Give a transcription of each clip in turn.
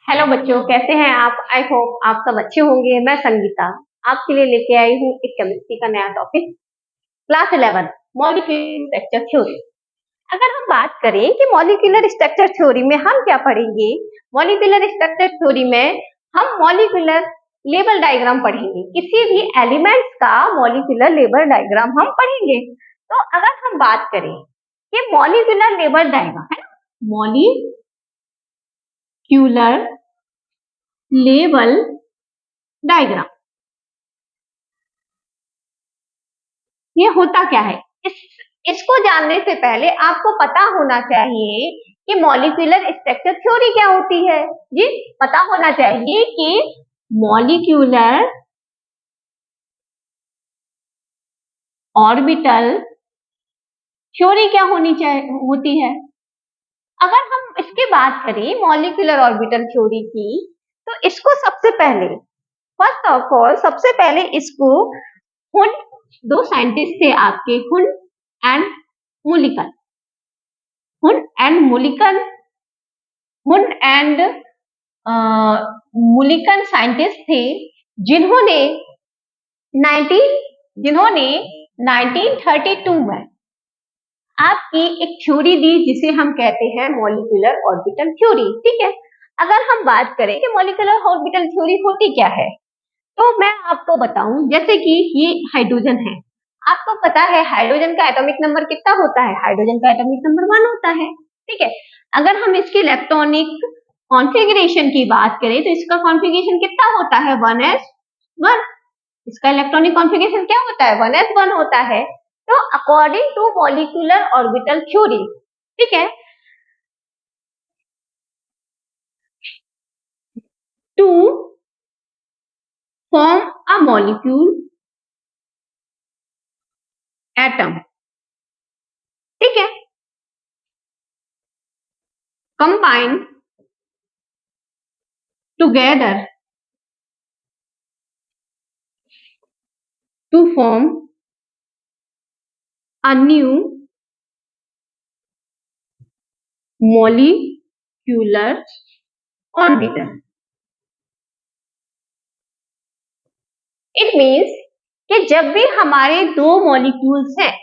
Hello बच्चों, कैसे हैं आप? आई होप आप सब अच्छे होंगे। मैं संगीता आपके लिए लेके आई हूँ एक केमिस्ट्री का नया topic, class 11 molecular structure theory. अगर हम बात करें कि मॉलिक्यूलर स्ट्रक्चर थ्योरी में हम क्या पढ़ेंगे, मॉलिक्यूलर स्ट्रक्चर थ्योरी में हम मॉलिक्यूलर लेवल डायग्राम पढ़ेंगे। किसी भी एलिमेंट्स का मॉलिक्यूलर लेवल डायग्राम हम पढ़ेंगे। तो अगर हम बात करें कि मॉलिक्यूलर लेवल डायग्राम है ना, मॉलिक्यूलर लेवल डायग्राम, ये होता क्या है? इसको जानने से पहले आपको पता होना चाहिए कि मॉलिक्यूलर स्ट्रक्चर थ्योरी क्या होती है। जी, पता होना चाहिए कि मॉलिक्यूलर ऑर्बिटल थ्योरी क्या होती है। अगर हम इसकी बात करें मॉलिक्यूलर ऑर्बिटल थ्योरी की, तो इसको सबसे पहले फर्स्ट ऑफ ऑल सबसे पहले इसको हुन, दो साइंटिस्ट थे आपके, हुन एंड मुलिकन। हुन एंड मुलिकन साइंटिस्ट थे जिन्होंने 1932 में आपकी एक थ्योरी दी जिसे हम कहते हैं मॉलिक्यूलर ऑर्बिटल थ्योरी। ठीक है, अगर हम बात करें कि मॉलिक्यूलर ऑर्बिटल थ्योरी होती क्या है, तो मैं आपको बताऊं, जैसे कि ये हाइड्रोजन है। आपको पता है हाइड्रोजन का एटॉमिक नंबर कितना होता है? हाइड्रोजन का एटॉमिक नंबर 1 होता है। ठीक है, अगर हम इसकी इलेक्ट्रॉनिक कॉन्फ़िगरेशन की बात करें तो इसका कॉन्फ़िगरेशन कितना होता है? 1s1। इसका इलेक्ट्रॉनिक कॉन्फ़िगरेशन क्या होता है? 1s1 होता है। तो according to molecular orbital theory, ठीक है, to form a molecule atom, ठीक है, combine together to form a new molecular orbital. It means कि जब भी हमारे दो मॉलिक्यूल्स हैं,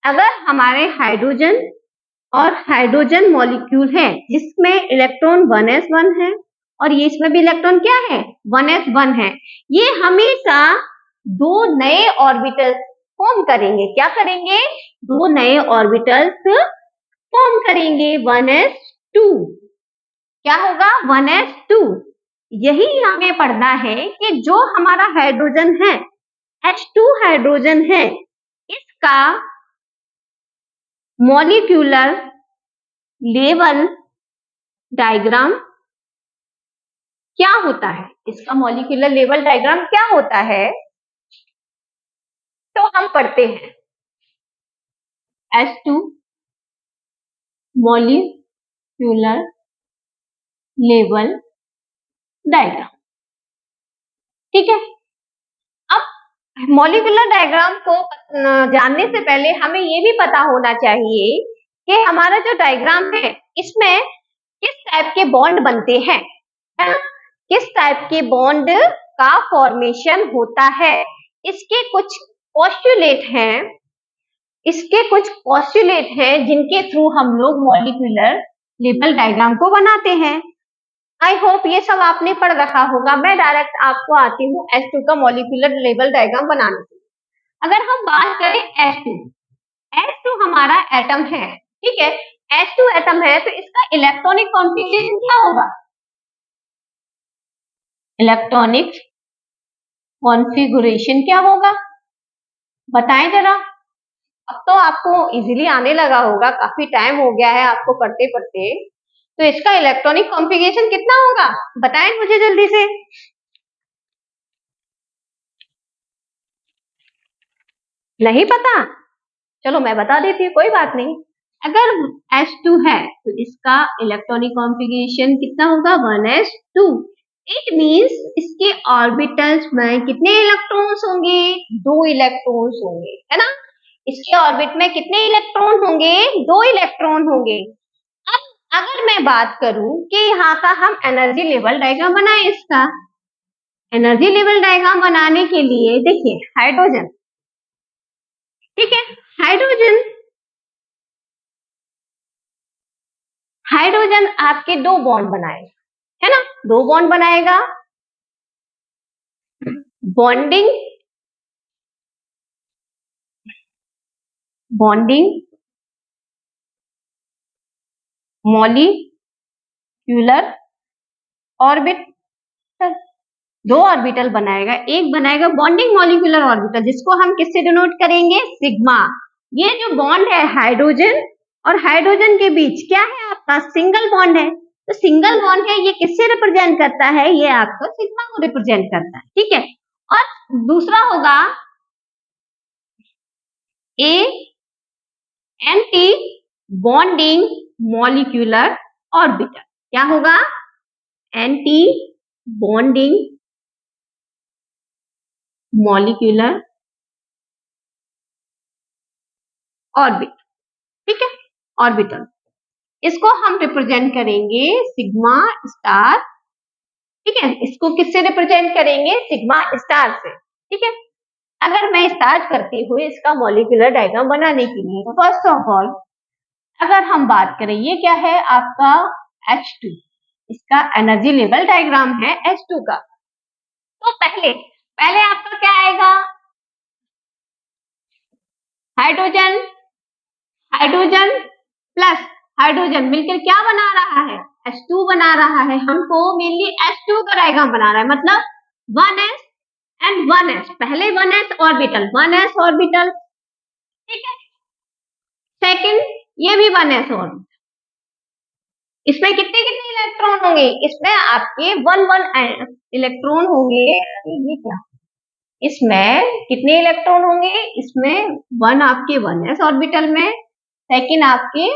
अगर हमारे हाइड्रोजन और हाइड्रोजन मॉलिक्यूल है जिसमें इलेक्ट्रॉन 1s1 है और ये इसमें भी इलेक्ट्रॉन क्या है? 1s1 है, ये हमेशा दो नए ऑर्बिटल्स फॉर्म करेंगे। क्या करेंगे? दो नए ऑर्बिटल्स फॉर्म करेंगे। 1s2 क्या होगा? 1s2। यही हमें पढ़ना है कि जो हमारा हाइड्रोजन है, H2 हाइड्रोजन है, इसका मॉलिक्यूलर लेवल डायग्राम क्या होता है? इसका मॉलिक्यूलर लेवल डायग्राम क्या होता है? तो हम पढ़ते हैं H2 मॉलिक्यूलर लेवल डायग्राम। ठीक है, अब मॉलिक्यूलर डायग्राम को जानने से पहले हमें ये भी पता होना चाहिए कि हमारा जो डायग्राम है इसमें किस टाइप के बॉन्ड बनते हैं, है ना? किस टाइप के बॉन्ड का फॉर्मेशन होता है। इसके कुछ पोस्टुलेट हैं जिनके थ्रू हम लोग मॉलिक्यूलर लेवल डायग्राम को बनाते हैं। आई होप ये सब आपने पढ़ रखा होगा। मैं डायरेक्ट आपको आती हूँ H2 का मॉलिक्यूलर लेवल डायग्राम बनाने के। अगर हम बात करें H2 हमारा एटम है, ठीक है, H2 एटम है तो इसका इलेक्ट्रॉनिक कॉन्फ़िगरेशन क्या होगा? इलेक्ट्रॉनिक कॉन्फ़िगरेशन क्या होगा? बताएं जरा। अब तो आपको इजीली आने लगा होगा, काफी टाइम हो गया है आपको पढ़ते पढ़ते। तो इसका इलेक्ट्रॉनिक कॉन्फ़िगरेशन कितना होगा? बताएं मुझे जल्दी से। नहीं पता? चलो मैं बता देती हूँ, कोई बात नहीं। अगर H2 है तो इसका इलेक्ट्रॉनिक कॉन्फ़िगरेशन कितना होगा? 1s2। इट मींस इसके ऑर्बिटल्स में कितने इलेक्ट्रॉन्स होंगे? 2 इलेक्ट्रॉन्स होंगे, है ना? इसके ऑर्बिट में कितने इलेक्ट्रॉन होंगे? 2 इलेक्ट्रॉन होंगे। अब अगर मैं मैं बात करूं कि यहाँ का हम एनर्जी लेवल डायग्राम बनाए, इसका एनर्जी लेवल डायग्राम बनाने के लिए देखिए हाइड्रोजन, ठीक है, हाइड्रोजन आपके दो बॉन्ड बनाएगा, है ना, दो बॉन्ड बनाएगा, बॉन्डिंग मॉलिक्यूलर ऑर्बिटल, दो ऑर्बिटल बनाएगा, एक बनाएगा बॉन्डिंग मॉलिक्यूलर ऑर्बिटल, जिसको हम किससे डिनोट करेंगे, सिग्मा। ये जो बॉन्ड है हाइड्रोजन और हाइड्रोजन के बीच क्या है, आपका सिंगल बॉन्ड है, तो सिंगल बॉन्ड है, ये किससे रिप्रेजेंट करता है, ये आपका सिग्मा को रिप्रेजेंट करता है, ठीक है। और दूसरा होगा ए एंटी बॉन्डिंग मॉलिक्यूलर ऑर्बिटल, क्या होगा, एंटी बॉन्डिंग मॉलिक्यूलर ऑर्बिटल, ठीक है, ऑर्बिटल, इसको हम रिप्रेजेंट करेंगे सिग्मा स्टार, ठीक है, इसको किससे रिप्रेजेंट करेंगे, सिग्मा स्टार से, ठीक है। अगर मैं स्टार्ट करती हूँ इसका मॉलिक्यूलर डायग्राम बनाने के लिए, तो फर्स्ट ऑफ ऑल अगर हम बात करें, ये क्या है आपका H2, इसका एनर्जी लेवल डायग्राम है H2 का। तो पहले आपका क्या आएगा, हाइड्रोजन प्लस हाइड्रोजन मिलकर क्या बना रहा है, H2 बना रहा है, हमको मेनली H2 का डायग्राम बना रहा है, मतलब 1s एंड 1s, पहले 1s ऑर्बिटल, ठीक है, सेकंड ये भी 1s ऑर्बिटल, इसमें कितने इलेक्ट्रॉन होंगे, इसमें आपके 1 इलेक्ट्रॉन होंगे, ये क्या, इसमें कितने इलेक्ट्रॉन होंगे, इसमें 1 आपके 1s ऑर्बिटल में, सेकंड आपके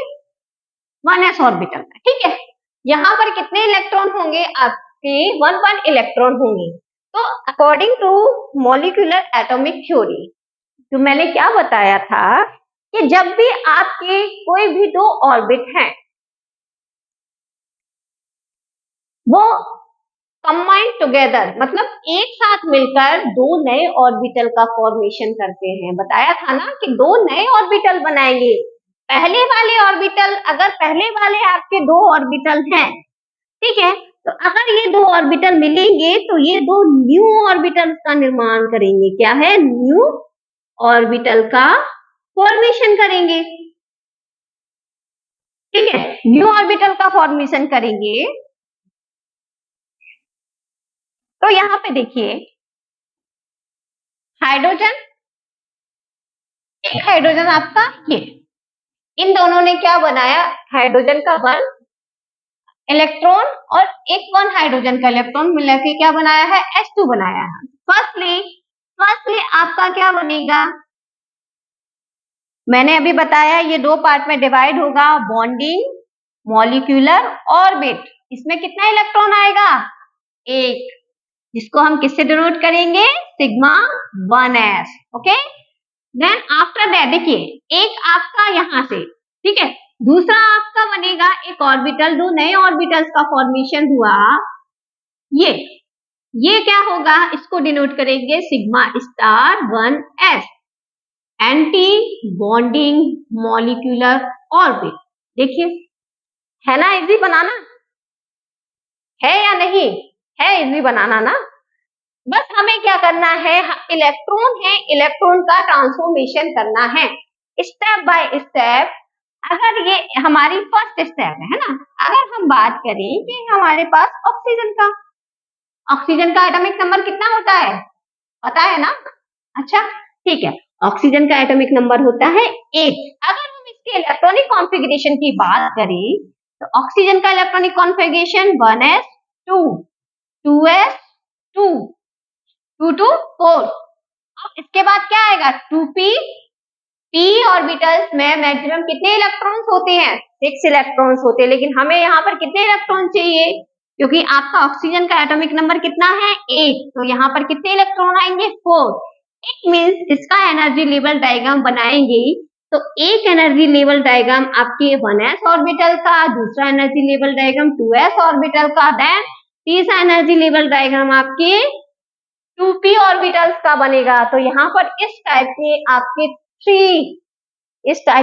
1s ऑर्बिटल में, ठीक है। यहाँ पर कितने इलेक्ट्रॉन होंगे, आपके 1 इलेक्ट्रॉन होंगे। तो according to molecular atomic theory, जो मैंने क्या बताया था कि जब भी आपके कोई भी दो ऑर्बिट हैं, वो कंबाइन टुगेदर, मतलब एक साथ मिलकर दो नए ऑर्बिटल का फॉर्मेशन करते हैं, बताया था ना कि दो नए ऑर्बिटल बनाएंगे। पहले वाले ऑर्बिटल, अगर पहले वाले आपके दो ऑर्बिटल हैं, ठीक है, तो अगर ये दो ऑर्बिटल मिलेंगे तो ये दो न्यू ऑर्बिटल का निर्माण करेंगे, क्या है, न्यू ऑर्बिटल का फॉर्मेशन करेंगे, ठीक है, न्यू ऑर्बिटल का फॉर्मेशन करेंगे। तो यहां पे देखिए हाइड्रोजन, एक हाइड्रोजन आपका ये, इन दोनों ने क्या बनाया, हाइड्रोजन का 1 इलेक्ट्रॉन और एक 1 हाइड्रोजन का इलेक्ट्रॉन मिला के क्या बनाया है, H2 बनाया है। फर्स्टली आपका क्या बनेगा, मैंने अभी बताया ये दो पार्ट में डिवाइड होगा, बॉन्डिंग मॉलिक्यूलर ऑर्बिट, इसमें कितना इलेक्ट्रॉन आएगा, एक, जिसको हम किससे डिनोट करेंगे, sigma 1s, okay. Then after that देखिए एक आपका यहां से, ठीक है, दूसरा आपका बनेगा एक ऑर्बिटल, दो नए ऑर्बिटल्स का फॉर्मेशन हुआ, ये क्या होगा, इसको डिनोट करेंगे sigma star 1s, anti bonding molecular orbit. देखिए है ना इजी बनाना, है या नहीं, है इजी बनाना ना, बस हमें क्या करना है, इलेक्ट्रॉन है, इलेक्ट्रॉन का ट्रांसफॉर्मेशन करना है स्टेप बाय स्टेप। अगर ये हमारी फर्स्ट स्टेप है ना, अगर हम बात करें कि हमारे पास ऑक्सीजन का एटॉमिक नंबर कितना होता है, पता है ना, अच्छा ठीक है, ऑक्सीजन का एटॉमिक नंबर होता है 8। अगर हम इसके इलेक्ट्रॉनिक कॉन्फ़िगरेशन की बात करें तो ऑक्सीजन का इलेक्ट्रॉनिक कॉन्फ़िगरेशन 1s2 2s2 2 अब इसके बाद क्या आएगा 2p, p ऑर्बिटल्स में मैक्सिमम कितने इलेक्ट्रॉन्स होते हैं, 6 इलेक्ट्रॉन्स होते हैं, लेकिन हमें यहाँ पर कितने इलेक्ट्रॉन चाहिए, क्योंकि आपका ऑक्सीजन का एटॉमिक नंबर कितना है 8, तो यहाँ पर कितने इलेक्ट्रॉन आएंगे 4। इट मींस इसका एनर्जी लेवल डायग्राम बनाएंगे तो एक एनर्जी लेवल डायग्राम आपके 1s ऑर्बिटल का, दूसरा energy level diagram 2s orbital का, देन तीसरा एनर्जी लेवल डायग्राम आपके 2p ऑर्बिटल्स का बनेगा। तो यहाँ पर इस टाइप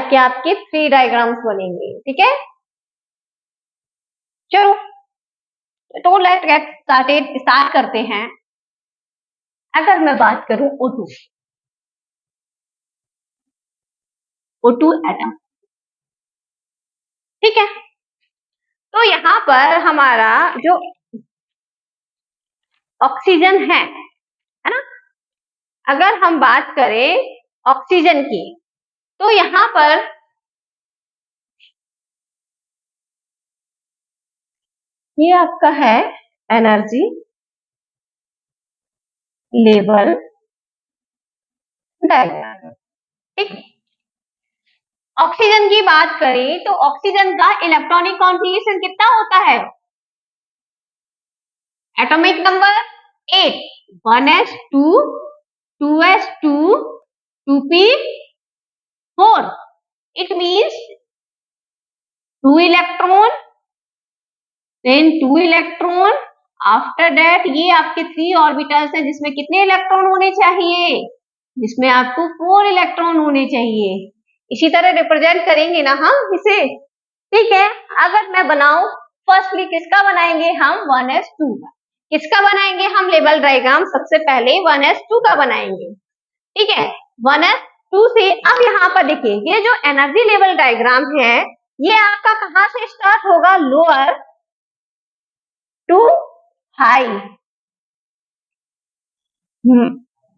के आपके थ्री डायग्राम्स बनेंगे। ठीक है, चलो तो लेट्स गेट स्टार्टेड, स्टार्ट करते हैं। अगर मैं बात करूं O2 एटम, ठीक है, तो यहाँ पर हमारा जो ऑक्सीजन है ना, अगर हम बात करें ऑक्सीजन की, तो यहाँ पर ये आपका है एनर्जी लेवल डायग्राम। ठीक, ऑक्सीजन की बात करें तो ऑक्सीजन का इलेक्ट्रॉनिक कॉन्फ़िगरेशन कितना होता है? Atomic number 8, 1s2, 2s2, 2p4। It means 2 electron, then 2 electron, after that ये आपके 3 ऑर्बिटल्स हैं जिसमें कितने इलेक्ट्रॉन होने चाहिए? जिसमें आपको 4 इलेक्ट्रॉन होने चाहिए। इसी तरह रिप्रेजेंट करेंगे ना हम इसे। ठीक है, अगर मैं बनाऊं, फर्स्टली किसका बनाएंगे हम? 1s2 का। किसका बनाएंगे हम लेवल डायग्राम? सबसे पहले 1s2 का बनाएंगे। ठीक है, 1s2 से अब यहाँ पर देखिए, ये जो एनर्जी लेवल डायग्राम है ये आपका कहाँ से स्टार्ट होगा? Lower to high.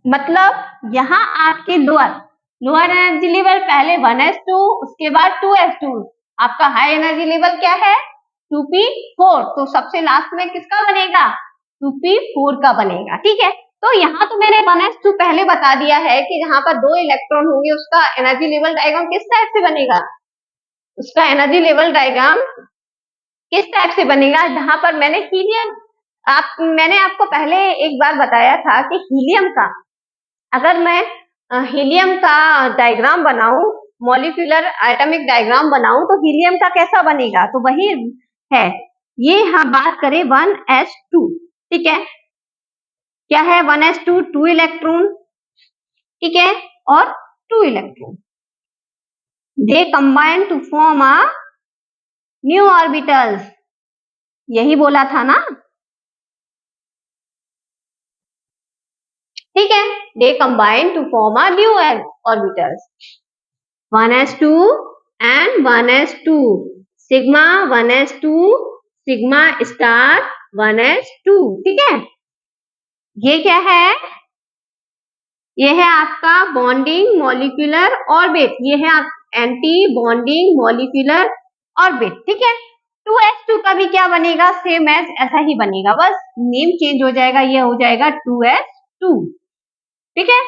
मतलब यहाँ आपके लोअर एनर्जी लेवल पहले 1s2, उसके बाद 2s2। आपका हाई एनर्जी लेवल क्या है? 2p4। तो सबसे लास्ट में किसका बनेगा? 2p4 का बनेगा। ठीक है, तो यहाँ तो मैंने 1s2 पहले बता दिया है कि जहाँ पर 2 इलेक्ट्रॉन होंगे उसका एनर्जी लेवल डायग्राम किस टाइप से बनेगा? उसका एनर्जी लेवल डायग्राम किस टाइप से बनेगा? जहां पर मैंने आपको पहले एक बार बताया था कि हीलियम का, अगर मैं हीलियम का डायग्राम बनाऊं, मॉलिक्यूलर एटॉमिक डायग्राम बनाऊं, तो हीलियम का कैसा बनेगा? तो वही है ये। हम बात करें 1s2, ठीक है, क्या है 1s2? 2 इलेक्ट्रॉन, ठीक है, और 2 electron, they combine to form a new orbitals. यही बोला था ना? ठीक है, they combine to form a new orbitals, 1s2 and 1s2, sigma 1s2, sigma star 1s2। ठीक है, ये क्या है? ये है आपका बॉन्डिंग मॉलिक्यूलर ऑर्बिट, ये है आप एंटी बॉन्डिंग मॉलिक्यूलर ऑर्बिट। ठीक है, 2s2 का भी क्या बनेगा? सेम एज ऐसा ही बनेगा, बस नेम चेंज हो जाएगा, ये हो जाएगा 2s2। ठीक है,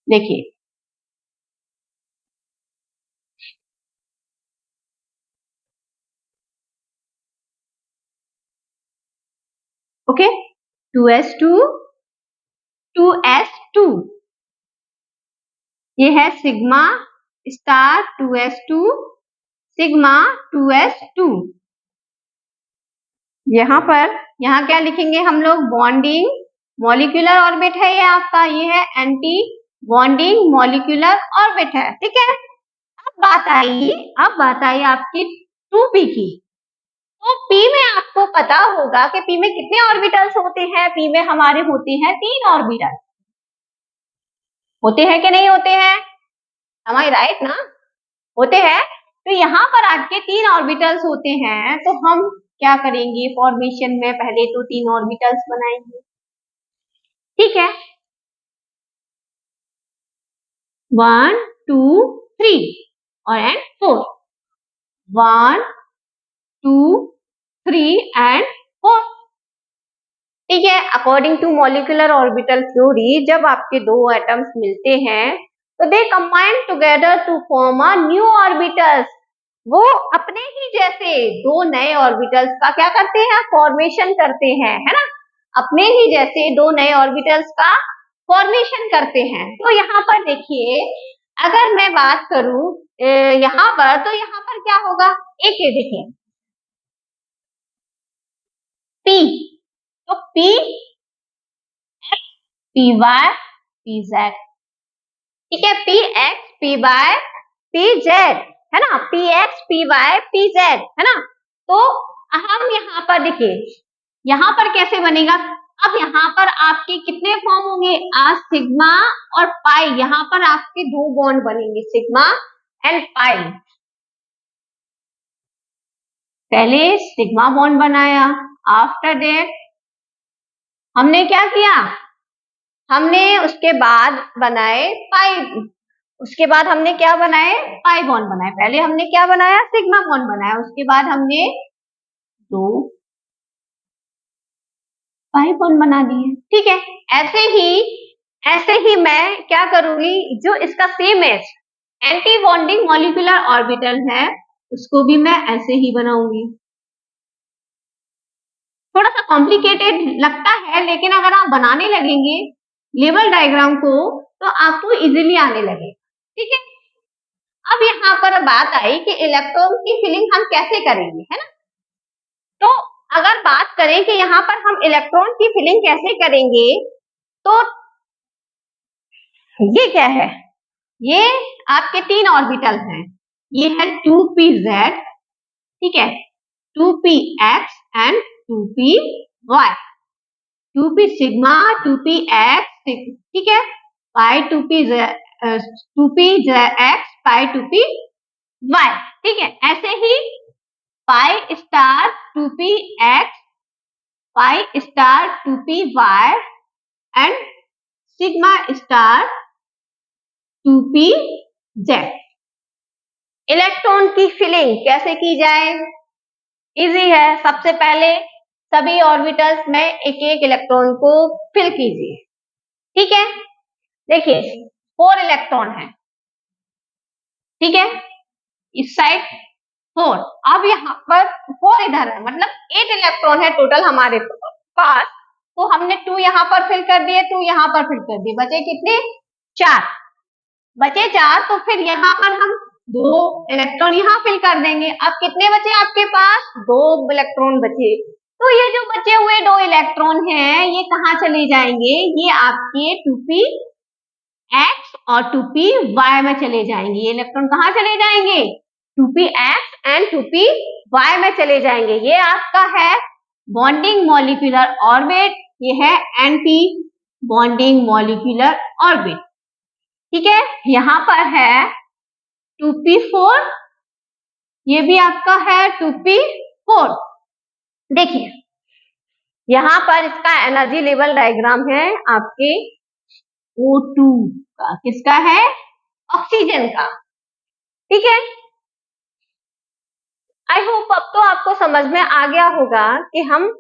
देखिए ओके, 2s2, 2s2, ये है sigma star 2s2, sigma 2s2। यहाँ क्या लिखेंगे हम लोग? बॉन्डिंग मॉलिक्यूलर ऑर्बिट है ये आपका, ये है एंटी बॉन्डिंग मॉलिक्यूलर ऑर्बिट है। ठीक है, अब बात आई आपकी 2p की। तो p में आपको पता होगा कि p में कितने ऑर्बिटल्स होते हैं? p में हमारे होते हैं 3 ऑर्बिटल, होते हैं कि नहीं होते हैं? Am I right ना? होते हैं। तो यहाँ पर आपके 3 ऑर्बिटल्स होते हैं, तो हम क्या करेंगे? फॉर्मेशन में पहले तो 3 ऑर्बिटल्स बनाएंगे। ठीक है, 1 2 3 और एंड 4, 1 2 3 एंड 4। ठीक है, according to molecular orbital theory, जब आपके दो एटम्स मिलते हैं तो they combine together to form a new orbitals. वो अपने ही जैसे दो नए ऑर्बिटल्स का क्या करते हैं? फॉर्मेशन करते हैं, है ना? अपने ही जैसे दो नए ऑर्बिटल्स का फॉर्मेशन करते हैं। तो यहाँ पर देखिए, अगर मैं बात करूं यहाँ पर, तो यहाँ पर क्या होगा, एक ये देखिए P, तो P X P Y P Z, ठीक है, P X P Y P Z, है ना, P X P Y P Z, है ना। तो हम यहाँ पर देखिए, यहाँ पर कैसे बनेगा, अब यहाँ पर आपके कितने फॉर्म होंगे, सिग्मा और पाई, यहाँ पर आपके दो बॉन्ड बनेंगे, सिग्मा एंड पाई। पहले सिग्मा बॉन्ड बनाया, आफ्टर दैट हमने क्या किया, हमने उसके बाद बनाए पाई, उसके बाद हमने क्या बनाए, पाई बॉन्ड बनाए। पहले हमने क्या बनाया, सिग्मा बॉन्ड बनाया, उसके बाद हमने दो पाई बॉन्ड बना दिए, ठीक है। ऐसे ही मैं क्या करूंगी, जो इसका सेम है एंटी बॉन्डिंग मॉलिक्यूलर ऑर्बिटल है, उसको भी मैं ऐसे ही बनाऊंगी। थोड़ा सा कॉम्प्लिकेटेड लगता है, लेकिन अगर आप बनाने लगेंगे लेवल डायग्राम को तो आपको इजीली आने लगेगा, ठीक है। अब यहाँ पर बात आई कि इलेक्ट्रॉन की फिलिंग हम कैसे करेंगे, है ना। तो अगर बात करें कि यहाँ पर हम इलेक्ट्रॉन की फिलिंग कैसे करेंगे, तो ये क्या है, ये आपके तीन ऑर्बिटल हैं, ये है 2pz, ठीक है, 2px and 2py, 2p sigma 2px, ठीक है, पाई 2px पाई 2py, ठीक है। ऐसे ही pi star 2px pi star 2py and sigma star 2pz। Electron की फिलिंग कैसे की जाए, इजी है। सबसे पहले सभी ऑर्बिटल्स में एक एक इलेक्ट्रॉन को फिल कीजिए, ठीक है। देखिए 4 इलेक्ट्रॉन है, ठीक है, इस साइड 4, अब यहाँ पर 4 इधर है, मतलब 8 इलेक्ट्रॉन है टोटल हमारे पास। तो हमने 2 यहाँ पर फिल कर दिए, 2 यहाँ पर फिल कर दिए, बचे कितने, 4, बचे 4। तो फिर यहाँ पर हम 2 इलेक्ट्रॉन यहाँ फिल कर देंगे। अब कितने बचे आपके पास, 2 इलेक्ट्रॉन बचे। तो ये जो बचे हुए 2 इलेक्ट्रॉन हैं, ये कहाँ चले जाएंगे, ये आपके 2px और 2py में चले जाएंगे। ये इलेक्ट्रॉन कहाँ चले जाएंगे, 2px एंड 2py में चले जाएंगे। ये आपका है बॉन्डिंग मॉलिक्यूलर ऑर्बिट, ये है एंटी बॉन्डिंग मॉलिक्यूलर ऑर्बिट, ठीक है। यहाँ पर है 2p4, ये भी आपका है 2p4। देखिए यहाँ पर इसका एनर्जी लेवल डायग्राम है आपके O2 का, किसका है, ऑक्सीजन का, ठीक है। आई होप अब तो आपको समझ में आ गया होगा कि हम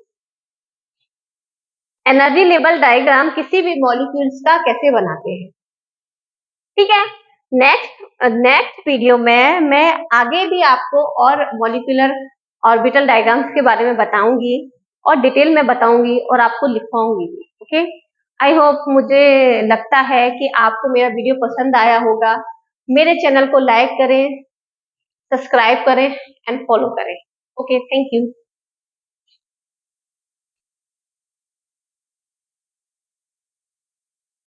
एनर्जी लेवल डायग्राम किसी भी मॉलिक्यूल्स का कैसे बनाते हैं, ठीक है। नेक्स्ट वीडियो में मैं आगे भी आपको और मॉलिक्यूलर ऑर्बिटल डायग्राम्स के बारे में बताऊंगी और डिटेल में बताऊंगी और आपको लिखवाऊंगी भी, ओके। आई होप, मुझे लगता है कि आपको मेरा वीडियो पसंद आया होगा। मेरे चैनल को लाइक करें, सब्सक्राइब करें एंड फॉलो करें। Okay, thank you.